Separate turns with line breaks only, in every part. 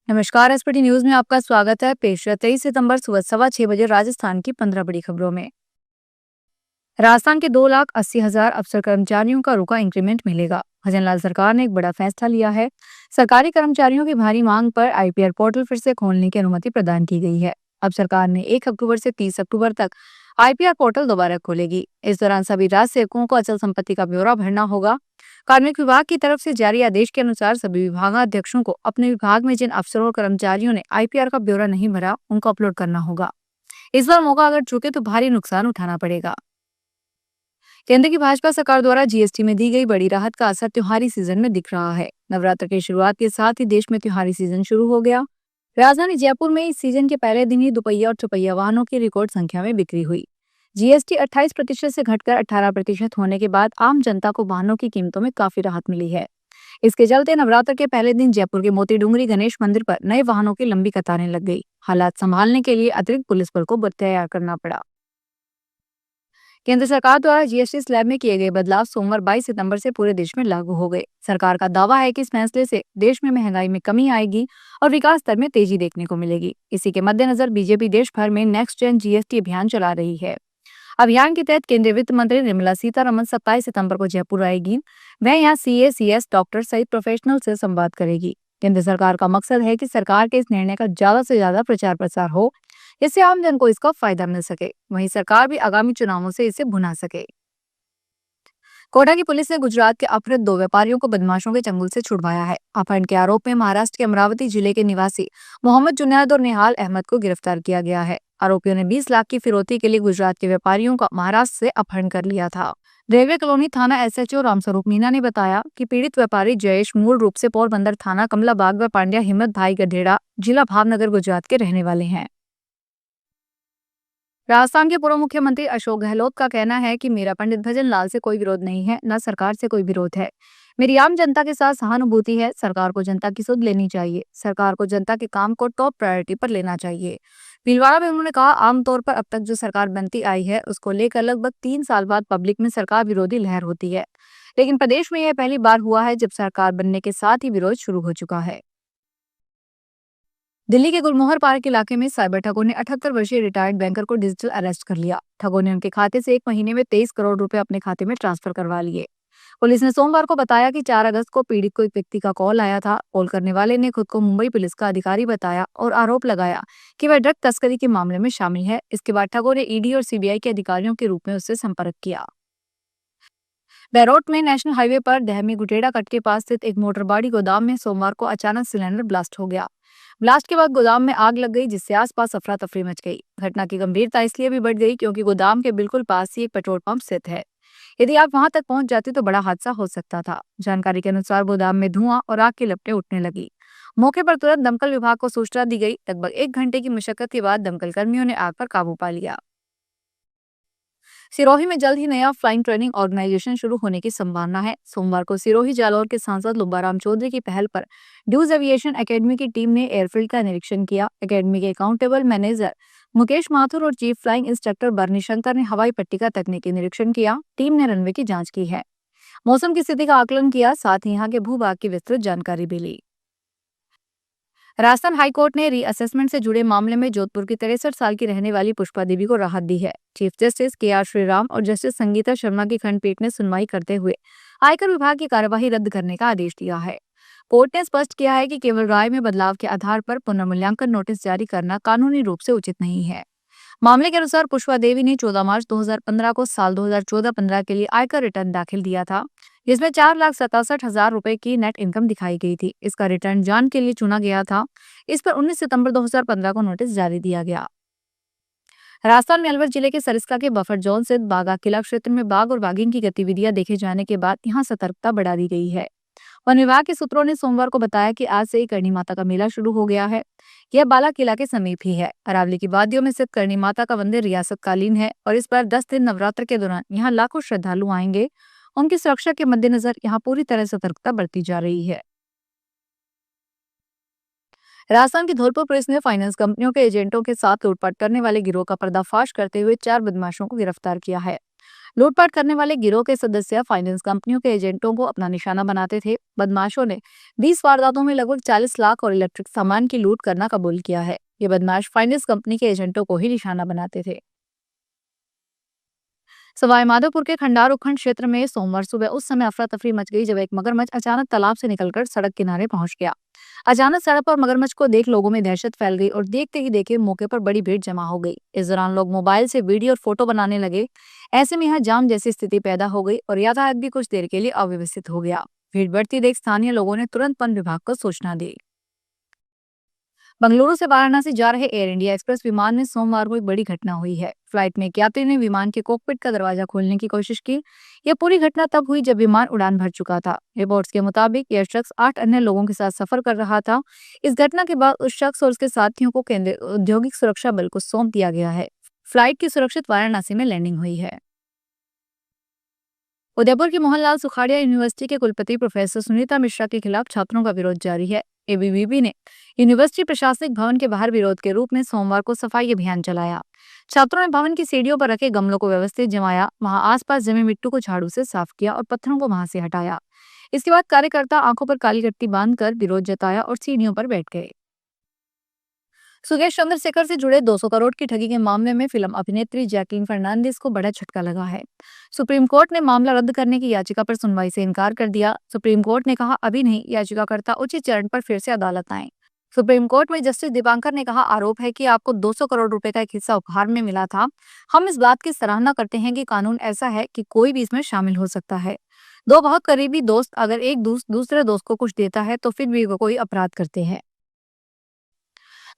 नमस्कार। SPT news में आपका स्वागत है। पेश है 23 सितंबर सुबह 6:15 राजस्थान की 15 बड़ी खबरों में। राजस्थान के 2,80,000 अफसर कर्मचारियों का रुका इंक्रीमेंट मिलेगा। भजनलाल सरकार ने एक बड़ा फैसला लिया है। सरकारी कर्मचारियों की भारी मांग पर आईपीआर पोर्टल फिर से खोलने की अनुमति प्रदान की गई है। अब सरकार ने 1 अक्टूबर से 30 अक्टूबर तक आईपीआर पोर्टल दोबारा खोलेगी। इस दौरान सभी राज्य सेवकों को अचल संपत्ति का ब्यौरा भरना होगा। कार्मिक विभाग की तरफ से जारी आदेश के अनुसार सभी विभागाध्यक्षों को अपने विभाग में जिन अफसरों और कर्मचारियों ने आईपीआर का ब्यौरा नहीं भरा उनको अपलोड करना होगा। इस बार मौका अगर चूके तो भारी नुकसान उठाना पड़ेगा। केंद्र की भाजपा सरकार द्वारा जीएसटी में दी गई बड़ी राहत का असर त्योहारी सीजन में दिख रहा है। नवरात्र की शुरुआत के साथ ही देश में त्योहारी सीजन शुरू हो गया। राजधानी जयपुर में इस सीजन के पहले दिन ही दुपहिया और चौपहिया वाहनों की रिकॉर्ड संख्या में बिक्री हुई। जीएसटी 28% से घटकर 18% होने के बाद आम जनता को वाहनों की कीमतों में काफी राहत मिली है। इसके चलते नवरात्र के पहले दिन जयपुर के मोती डूंगरी गणेश मंदिर पर नए वाहनों की लंबी कतारें लग गई। हालात संभालने के लिए अतिरिक्त पुलिस बल को तैयार करना पड़ा। केंद्र सरकार द्वारा जीएसटी स्लैब में किए गए बदलाव सोमवार 22 सितंबर से पूरे देश में लागू हो गए। सरकार का दावा है कि इस फैसले से देश में महंगाई में कमी आएगी और विकास दर में तेजी देखने को मिलेगी। इसी के मद्देनजर बीजेपी देश भर में नेक्स्ट जेन जीएसटी अभियान चला रही है। अभियान के तहत केंद्रीय वित्त मंत्री निर्मला सीतारमण 27 सितंबर को जयपुर आएगी। वह यहाँ सीए, सीएस, डॉक्टर सहित प्रोफेशनल से संवाद करेगी। केंद्र सरकार का मकसद है कि सरकार के इस निर्णय का ज्यादा से ज्यादा प्रचार प्रसार हो, जिससे आम जन को इसका फायदा मिल सके। वहीं सरकार भी आगामी चुनावों से इसे भुना सके। कोटा की पुलिस ने गुजरात के अपहृत 2 व्यापारियों को बदमाशों के चंगुल से छुड़वाया है। अपहरण के आरोप में महाराष्ट्र के अमरावती जिले के निवासी मोहम्मद जुनैद और निहाल अहमद को गिरफ्तार किया गया है। आरोपियों ने 20 लाख की फिरौती के लिए गुजरात के व्यापारियों का महाराष्ट्र से अपहरण कर लिया था। रेलवे कॉलोनी थाना एसएचओ रामस्वरूप मीना ने बताया कि पीड़ित व्यापारी जयेश मूल रूप से पोरबंदर थाना कमलाबाग व पांड्या हिम्मत भाई गढेड़ा जिला भावनगर गुजरात के रहने वाले हैं। राजस्थान के पूर्व मुख्यमंत्री अशोक गहलोत का कहना है कि मेरा पंडित भजनलाल से कोई विरोध नहीं है, न सरकार से कोई विरोध है। मेरी आम जनता के साथ सहानुभूति है। सरकार को जनता की सुध लेनी चाहिए। सरकार को जनता के काम को टॉप प्रायोरिटी पर लेना चाहिए। भीलवाड़ा में उन्होंने कहा, आमतौर पर अब तक जो सरकार बनती आई है उसको लेकर लगभग 3 साल बाद पब्लिक में सरकार विरोधी लहर होती है, लेकिन प्रदेश में यह पहली बार हुआ है जब सरकार बनने के साथ ही विरोध शुरू हो चुका है। दिल्ली के गुलमोहर पार्क इलाके में साइबर ठगों ने 78 वर्षीय रिटायर्ड बैंकर को डिजिटल अरेस्ट कर लिया। ठगों ने उनके खाते से 1 महीने में 23 करोड़ रुपए अपने खाते में ट्रांसफर करवा लिए। पुलिस ने सोमवार को बताया कि 4 अगस्त को पीड़ित को एक व्यक्ति का कॉल आया था। कॉल करने वाले ने खुद को मुंबई पुलिस का अधिकारी बताया और आरोप लगाया कि वह ड्रग तस्करी के मामले में शामिल है। इसके बाद ठगों ने ईडी और सीबीआई के अधिकारियों के रूप में उससे संपर्क किया। बैरोट में नेशनल हाईवे पर दहमी गुटेड़ा कट के पास स्थित एक मोटरबाड़ी गोदाम में सोमवार को अचानक सिलेंडर ब्लास्ट हो गया। ब्लास्ट के बाद गोदाम में आग लग गई, जिससे आसपास अफरा तफरी मच गई। घटना की गंभीरता इसलिए भी बढ़ गई क्योंकि गोदाम के बिल्कुल पास ही एक पेट्रोल पंप स्थित है। यदि आप वहां तक पहुंच जाते तो बड़ा हादसा हो सकता था। जानकारी के अनुसार गोदाम में धुआं और आग की लपटें उठने लगी। मौके पर तुरंत दमकल विभाग को सूचना दी गई। लगभग 1 घंटे की मशक्कत के बाद दमकल कर्मियों ने आग पर काबू पा लिया। सिरोही में जल्द ही नया फ्लाइंग ट्रेनिंग ऑर्गेनाइजेशन शुरू होने की संभावना है। सोमवार को सिरोही जालौर के सांसद लुब्बाराम चौधरी की पहल पर ड्यूज एविएशन एकेडमी की टीम ने एयरफील्ड का निरीक्षण किया। एकेडमी के अकाउंटेबल मैनेजर मुकेश माथुर और चीफ फ्लाइंग इंस्ट्रक्टर बर्नी शंकर ने हवाई पट्टी का तकनीकी निरीक्षण किया। टीम ने रनवे की जांच की है, मौसम की स्थिति का आकलन किया, साथ ही यहाँ के भूभाग की विस्तृत जानकारी भी ली। राजस्थान हाईकोर्ट ने रीअसेसमेंट से जुड़े मामले में जोधपुर की 63 साल की रहने वाली पुष्पा देवी को राहत दी है। Chief justice KR. श्रीराम और जस्टिस संगीता शर्मा की खंडपीठ ने सुनवाई करते हुए आयकर विभाग की कार्यवाही रद्द करने का आदेश दिया है। कोर्ट ने स्पष्ट किया है कि केवल राय में बदलाव के आधार पर पुनर्मूल्यांकन नोटिस जारी करना कानूनी रूप से उचित नहीं है। मामले के अनुसार पुष्पा देवी ने 14 मार्च 2015 को साल 2014-15 के लिए आयकर रिटर्न दाखिल दिया था, जिसमें 4,67,000 रुपए की नेट इनकम दिखाई गई थी। इसका रिटर्न जांच के लिए चुना गया था। इस पर 19 सितंबर 2015 को नोटिस जारी दिया गया। राजस्थान में अलवर जिले के सरिस्का के बफर जोन स्थित बागा किला क्षेत्र में बाघ और बाघिन की गतिविधियां देखे जाने के बाद यहां सतर्कता बढ़ा दी गई है। वन विभाग के सूत्रों ने सोमवार को बताया कि आज से ही करणी माता का मेला शुरू हो गया है। यह बाला किला के समीप ही है। अरावली की वादियों में स्थित करणी माता का मंदिर रियासत कालीन है और इस बार 10 दिन नवरात्र के दौरान यहाँ लाखों श्रद्धालु आएंगे। उनकी सुरक्षा के मद्देनजर यहाँ पूरी तरह सतर्कता बरती जा रही है। राजस्थान की धौलपुर पुलिस ने फाइनेंस कंपनियों के एजेंटों के साथ लूटपाट करने वाले गिरोह का पर्दाफाश करते हुए 4 बदमाशों को गिरफ्तार किया है। लूटपाट करने वाले गिरोह के सदस्य फाइनेंस कंपनियों के एजेंटों को अपना निशाना बनाते थे। बदमाशों ने 20 वारदातों में लगभग 40 लाख और इलेक्ट्रिक सामान की लूट करना कबूल किया है। ये बदमाश फाइनेंस कंपनी के एजेंटों को ही निशाना बनाते थे। सवाईमाधोपुर के खंडार उपखंड क्षेत्र में सोमवार सुबह उस समय अफरा तफरी मच गई जब एक मगरमच्छ अचानक तालाब से निकलकर सड़क किनारे पहुंच गया। अचानक सड़क पर मगरमच्छ को देख लोगों में दहशत फैल गई और देखते ही देखे मौके पर बड़ी भीड़ जमा हो गई। इस दौरान लोग मोबाइल से वीडियो और फोटो बनाने लगे। ऐसे में यहाँ जाम जैसी स्थिति पैदा हो गई और यातायात भी कुछ देर के लिए अव्यवस्थित हो गया। भीड़ बढ़ती देख स्थानीय लोगों ने तुरंत वन विभाग को सूचना दी। बंगलुरु से वाराणसी जा रहे एयर इंडिया एक्सप्रेस विमान में सोमवार को एक बड़ी घटना हुई है। फ्लाइट में एक यात्री ने विमान के कॉकपिट का दरवाजा खोलने की कोशिश की। यह पूरी घटना तब हुई जब विमान उड़ान भर चुका था। रिपोर्ट्स के मुताबिक यह शख्स 8 अन्य लोगों के साथ सफर कर रहा था। इस घटना के बाद उस शख्स और उसके साथियों को केंद्रीय औद्योगिक सुरक्षा बल को सौंप दिया गया है। फ्लाइट की सुरक्षित वाराणसी में लैंडिंग हुई है। उदयपुर की मोहनलाल सुखाड़िया यूनिवर्सिटी के कुलपति प्रोफेसर सुनीता मिश्रा के खिलाफ छात्रों का विरोध जारी है। एबीवीपी ने यूनिवर्सिटी प्रशासनिक भवन के बाहर विरोध के रूप में सोमवार को सफाई अभियान चलाया। छात्रों ने भवन की सीढ़ियों पर रखे गमलों को व्यवस्थित जमाया, वहां आसपास जमी मिट्टी को झाड़ू से साफ किया और पत्थरों को वहां से हटाया। इसके बाद कार्यकर्ता आंखों पर काली पट्टी बांधकर विरोध जताया और सीढ़ियों पर बैठ गए। सुकेश चंद्रशेखर से जुड़े 200 करोड़ की ठगी के मामले में फिल्म अभिनेत्री जैकलीन फर्नांडिस को बड़ा झटका लगा है। सुप्रीम कोर्ट ने मामला रद्द करने की याचिका पर सुनवाई से इनकार कर दिया। सुप्रीम कोर्ट ने कहा अभी नहीं, याचिकाकर्ता उचित चरण पर फिर से अदालत आए। सुप्रीम कोर्ट में जस्टिस दीपांकर ने कहा आरोप है कि आपको 200 करोड़ रुपए का एक हिस्सा उपहार में मिला था। हम इस बात की सराहना करते हैं कि कानून ऐसा है कि कोई भी इसमें शामिल हो सकता है। दो बहुत करीबी दोस्त अगर एक दूसरे दोस्त को कुछ देता है तो फिर भी वो कोई अपराध करते हैं।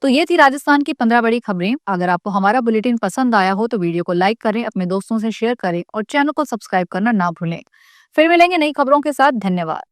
तो ये थी राजस्थान की 15 बड़ी खबरें। अगर आपको हमारा बुलेटिन पसंद आया हो तो वीडियो को लाइक करें, अपने दोस्तों से शेयर करें और चैनल को सब्सक्राइब करना ना भूलें। फिर मिलेंगे नई खबरों के साथ। धन्यवाद।